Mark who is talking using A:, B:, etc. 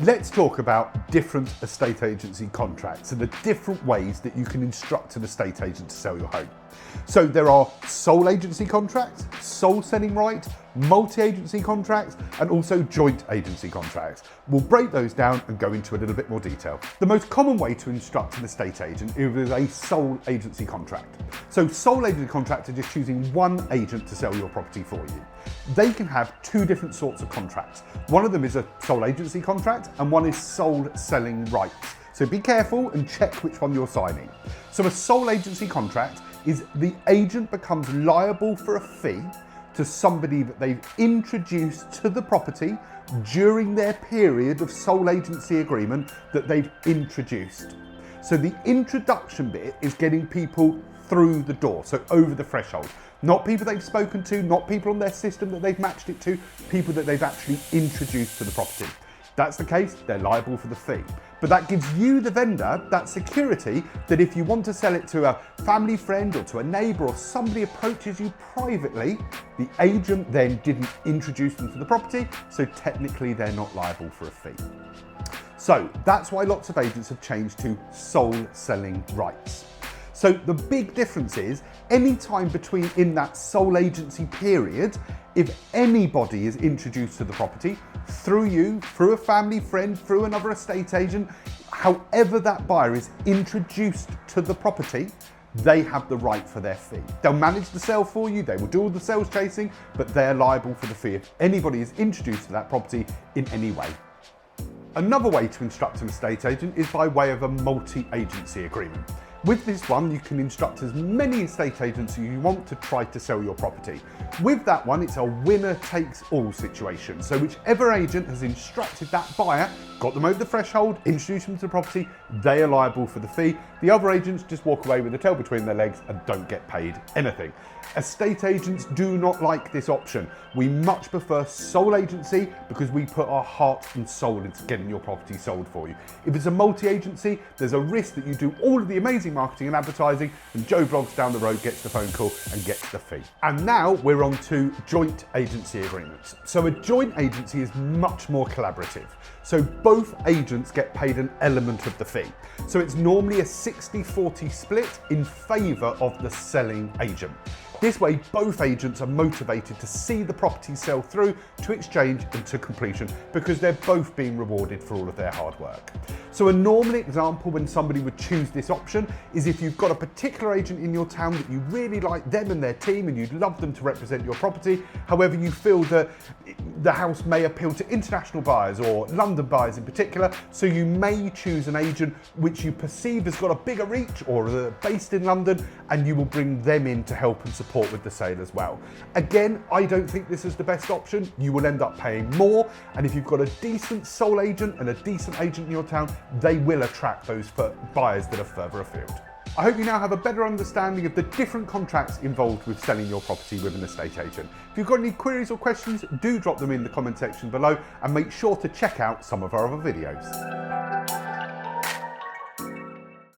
A: Let's talk about different estate agency contracts and the different ways that you can instruct an estate agent to sell your home. So there are sole agency contracts, sole selling right, multi-agency contracts, and also joint agency contracts. We'll break those down and go into a little bit more detail. The most common way to instruct an estate agent is with a sole agency contract. So sole agency contracts are just choosing one agent to sell your property for you. They can have two different sorts of contracts. One of them is a sole agency contract and one is sole selling rights. So be careful and check which one you're signing. So a sole agency contract is the agent becomes liable for a fee to somebody that they've introduced to the property during their period of sole agency agreement that they've introduced. So the introduction bit is getting people through the door, so over the threshold. Not people they've spoken to, not people on their system that they've matched it to, people that they've actually introduced to the property. If that's the case, they're liable for the fee. But that gives you, the vendor, that security that if you want to sell it to a family friend or to a neighbour or somebody approaches you privately, the agent then didn't introduce them to the property, so technically they're not liable for a fee. So that's why lots of agents have changed to sole selling rights. So the big difference is any time between in that sole agency period, if anybody is introduced to the property through you, through a family friend, through another estate agent, however that buyer is introduced to the property, they have the right for their fee. They'll manage the sale for you, they will do all the sales chasing, but they're liable for the fee if anybody is introduced to that property in any way. Another way to instruct an estate agent is by way of a multi-agency agreement. With this one, you can instruct as many estate agents as you want to try to sell your property. With that one, it's a winner takes all situation. So whichever agent has instructed that buyer, got them over the threshold, introduced them to the property, they are liable for the fee. The other agents just walk away with the tail between their legs and don't get paid anything. Estate agents do not like this option. We much prefer sole agency because we put our heart and soul into getting your property sold for you. If it's a multi-agency, there's a risk that you do all of the amazing marketing and advertising and Joe Bloggs down the road gets the phone call and gets the fee. And now we're on to joint agency agreements. So a joint agency is much more collaborative. So both agents get paid an element of the fee. So it's normally a 60-40 split in favour of the selling agent. This way, both agents are motivated to see the property sell through to exchange and to completion because they're both being rewarded for all of their hard work. So a normal example when somebody would choose this option is if you've got a particular agent in your town that you really like them and their team and you'd love them to represent your property. However, you feel that the house may appeal to international buyers or London buyers in particular, so you may choose an agent which you perceive has got a bigger reach or based in London, and you will bring them in to help and support with the sale as well. Again, I don't think this is the best option. You will end up paying more, and if you've got a decent sole agent and a decent agent in your town, they will attract those buyers that are further afield. I hope you now have a better understanding of the different contracts involved with selling your property with an estate agent. If you've got any queries or questions, do drop them in the comment section below and make sure to check out some of our other videos.